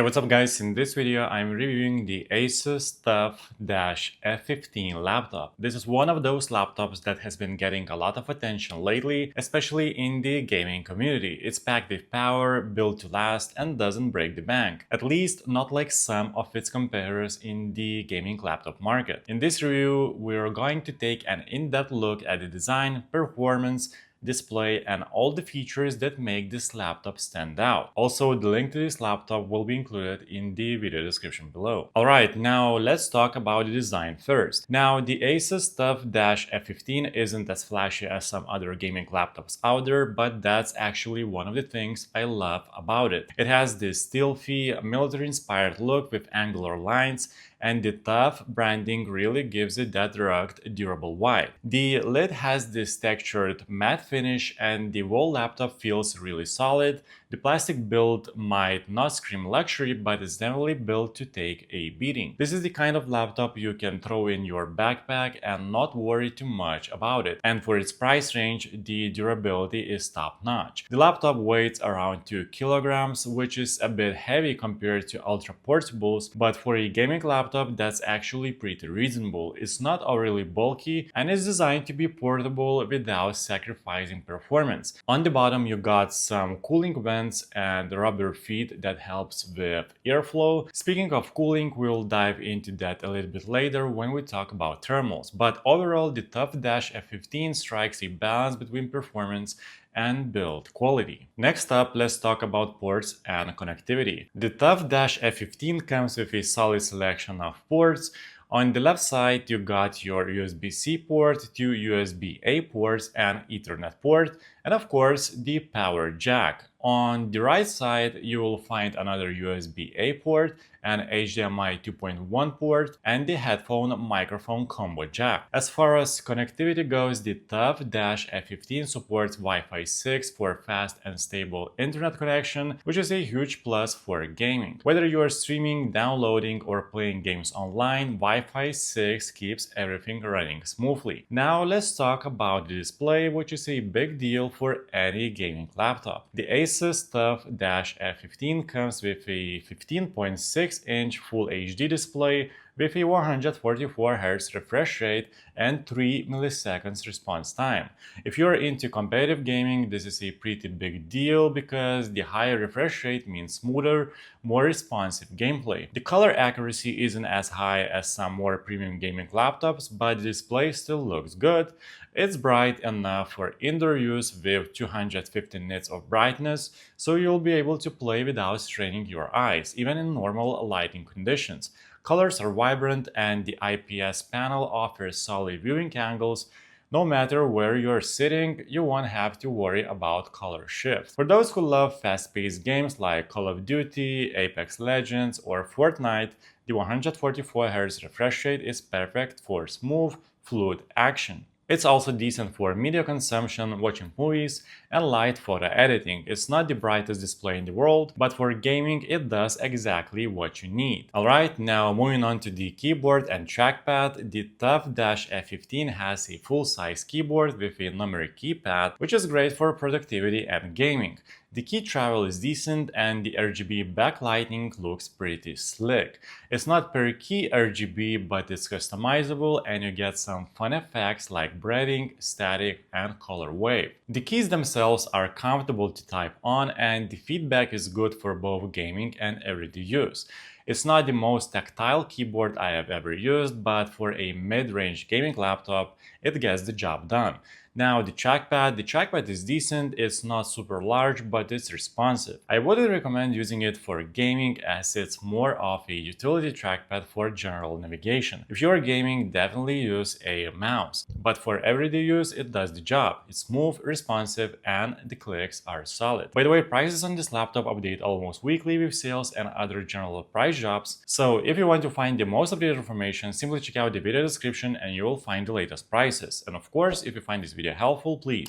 Hey, what's up guys? In this video, I'm reviewing the ASUS TUF Dash F15 laptop. This is one of those laptops that has been getting a lot of attention lately, especially in the gaming community. It's packed with power, built to last, and doesn't break the bank. At least not like some of its competitors in the gaming laptop market. In this review, we're going to take an in-depth look at the design, performance, display, and all the features that make this laptop stand out. Also, the link to this laptop will be included in the video description below. Alright, now let's talk about the design first. Now, the ASUS TUF Dash F15 isn't as flashy as some other gaming laptops out there, but that's actually one of the things I love about it. It has this stealthy, military-inspired look with angular lines, and the TUF branding really gives it that rugged, durable vibe. The lid has this textured matte finish and the whole laptop feels really solid. The plastic build might not scream luxury, but it's definitely built to take a beating. This is the kind of laptop you can throw in your backpack and not worry too much about it. And for its price range, the durability is top-notch. The laptop weighs around 2 kilograms, which is a bit heavy compared to ultra portables, but for a gaming laptop, that's actually pretty reasonable. It's not overly bulky and is designed to be portable without sacrificing performance. On the bottom you got some cooling vents and rubber feet that helps with airflow. Speaking of cooling, we'll dive into that a little bit later when we talk about thermals. But overall, the TUF Dash F15 strikes a balance between performance and build quality. Next up, let's talk about ports and connectivity. The TUF Dash F15 comes with a solid selection of ports. On the left side, you got your USB-C port, 2 USB-A ports, and Ethernet port, and of course, the power jack. On the right side, you will find another USB-A port, an HDMI 2.1 port, and the headphone microphone combo jack. As far as connectivity goes, the TUF Dash F15 supports Wi-Fi 6 for fast and stable internet connection, which is a huge plus for gaming. Whether you are streaming, downloading, or playing games online, Wi-Fi 6 keeps everything running smoothly. Now let's talk about the display, which is a big deal for any gaming laptop. The ASUS TUF Dash F15 comes with a 15.6-inch Full HD display with a 144Hz refresh rate and 3 milliseconds response time. If you're into competitive gaming, this is a pretty big deal because the higher refresh rate means smoother, more responsive gameplay. The color accuracy isn't as high as some more premium gaming laptops, but the display still looks good. It's bright enough for indoor use with 250 nits of brightness, so you'll be able to play without straining your eyes, even in normal lighting conditions. Colors are vibrant and the IPS panel offers solid viewing angles. No matter where you're sitting, you won't have to worry about color shift. For those who love fast-paced games like Call of Duty, Apex Legends, or Fortnite, the 144Hz refresh rate is perfect for smooth, fluid action. It's also decent for media consumption, watching movies, and light photo editing. It's not the brightest display in the world, but for gaming it does exactly what you need. Alright, now moving on to the keyboard and trackpad, the TUF Dash F15 has a full-size keyboard with a numeric keypad, which is great for productivity and gaming. The key travel is decent and the RGB backlighting looks pretty slick. It's not per key RGB, but it's customizable and you get some fun effects like breathing, static, and color wave. The keys themselves are comfortable to type on and the feedback is good for both gaming and everyday use. It's not the most tactile keyboard I have ever used, but for a mid-range gaming laptop, it gets the job done. Now the trackpad is decent, it's not super large, but it's responsive. I wouldn't recommend using it for gaming as it's more of a utility trackpad for general navigation. If you are gaming, definitely use a mouse. But for everyday use, it does the job. It's smooth, responsive, and the clicks are solid. By the way, prices on this laptop update almost weekly with sales and other general price drops. So if you want to find the most updated information, simply check out the video description and you will find the latest prices. And of course, if you find this video helpful, please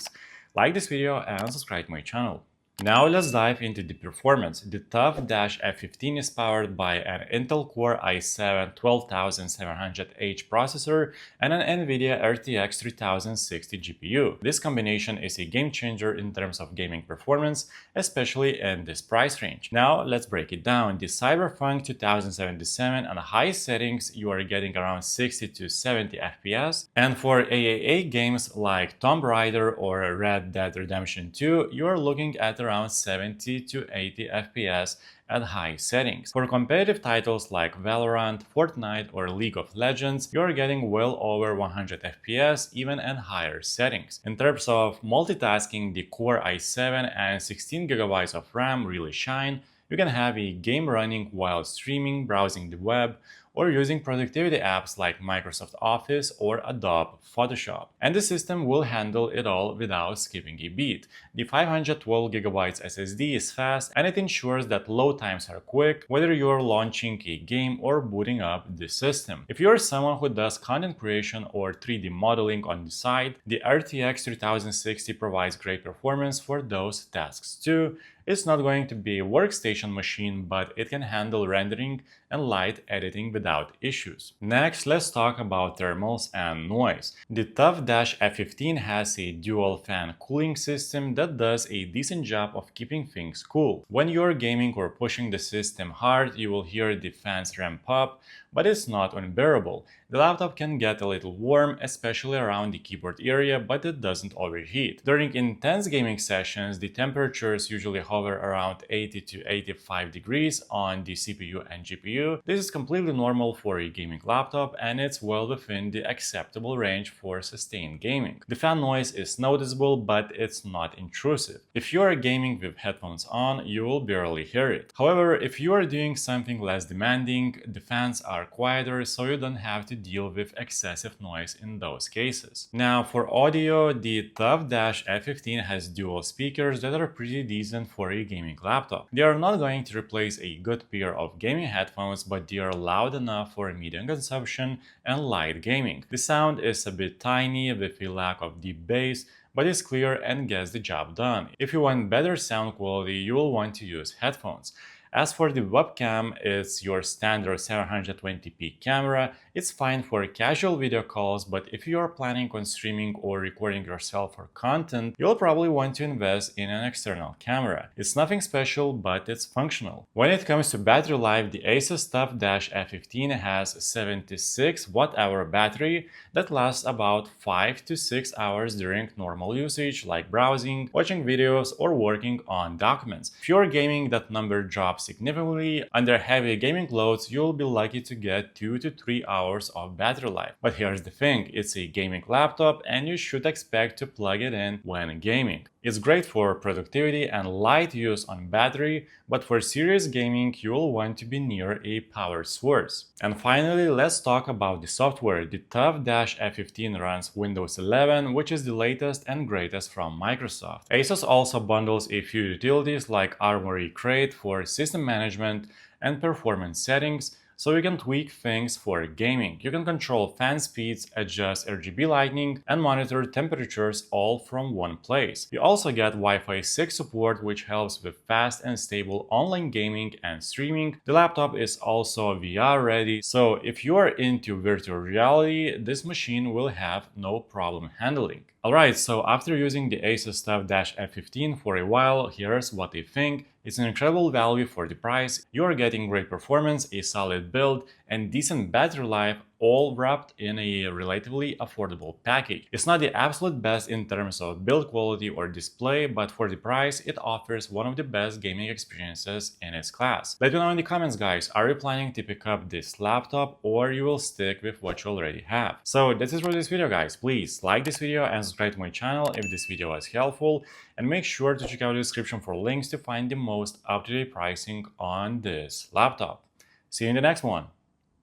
like this video and subscribe to my channel. Now let's dive into the performance. The TUF Dash F15 is powered by an Intel Core i7 12700H processor and an NVIDIA RTX 3060 GPU. This combination is a game changer in terms of gaming performance, especially in this price range. Now let's break it down. The Cyberpunk 2077 on high settings, you are getting around 60 to 70 FPS, and for AAA games like Tomb Raider or Red Dead Redemption 2, you are looking at around 70 to 80 FPS at high settings. For competitive titles like Valorant, Fortnite, or League of Legends, you're getting well over 100 FPS even at higher settings. In terms of multitasking, the Core i7 and 16GB of RAM really shine. You can have a game running while streaming, browsing the web, or using productivity apps like Microsoft Office or Adobe Photoshop. And the system will handle it all without skipping a beat. The 512GB SSD is fast and it ensures that load times are quick, whether you're launching a game or booting up the system. If you're someone who does content creation or 3D modeling on the side, the RTX 3060 provides great performance for those tasks too. It's not going to be a workstation machine, but it can handle rendering and light editing without issues. Next, let's talk about thermals and noise. The TUF Dash F15 has a dual fan cooling system that does a decent job of keeping things cool. When you're gaming or pushing the system hard, you will hear the fans ramp up, but it's not unbearable. The laptop can get a little warm, especially around the keyboard area, but it doesn't overheat. During intense gaming sessions, the temperatures usually hover around 80 to 85 degrees on the CPU and GPU. This is completely normal for a gaming laptop, and it's well within the acceptable range for sustained gaming. The fan noise is noticeable, but it's not intrusive. If you are gaming with headphones on, you will barely hear it. However, if you are doing something less demanding, the fans are quieter, so you don't have to deal with excessive noise in those cases. Now for audio, the TUF Dash F15 has dual speakers that are pretty decent for a gaming laptop. They are not going to replace a good pair of gaming headphones, but they are loud enough for medium consumption and light gaming. The sound is a bit tiny with a lack of deep bass, but it's clear and gets the job done. If you want better sound quality, you will want to use headphones. As for the webcam, it's your standard 720p camera. It's fine for casual video calls, but if you are planning on streaming or recording yourself for content, you'll probably want to invest in an external camera. It's nothing special, but it's functional. When it comes to battery life, the ASUS TUF Dash F15 has a 76 watt-hour battery that lasts about 5 to 6 hours during normal usage like browsing, watching videos, or working on documents. If you're gaming, that number drops significantly. Under heavy gaming loads, you'll be lucky to get 2 to 3 hours of battery life. But here's the thing, it's a gaming laptop and you should expect to plug it in when gaming. It's great for productivity and light use on battery, but for serious gaming, you'll want to be near a power source. And finally, let's talk about the software. The TUF Dash F15 runs Windows 11, which is the latest and greatest from Microsoft. ASUS also bundles a few utilities like Armoury Crate for system management and performance settings, so you can tweak things for gaming. You can control fan speeds, adjust RGB lighting, and monitor temperatures all from one place. You also get Wi-Fi 6 support, which helps with fast and stable online gaming and streaming. The laptop is also VR ready, so if you are into virtual reality, this machine will have no problem handling. Alright, so after using the ASUS TUF Dash F15 for a while, here's what I think. It's an incredible value for the price. You're getting great performance, a solid build, and decent battery life, all wrapped in a relatively affordable package. It's not the absolute best in terms of build quality or display, but for the price, it offers one of the best gaming experiences in its class. Let me know in the comments, guys, are you planning to pick up this laptop or you will stick with what you already have? So that's it for this video, guys. Please like this video and subscribe to my channel if this video was helpful, and make sure to check out the description for links to find the most up-to-date pricing on this laptop. See you in the next one.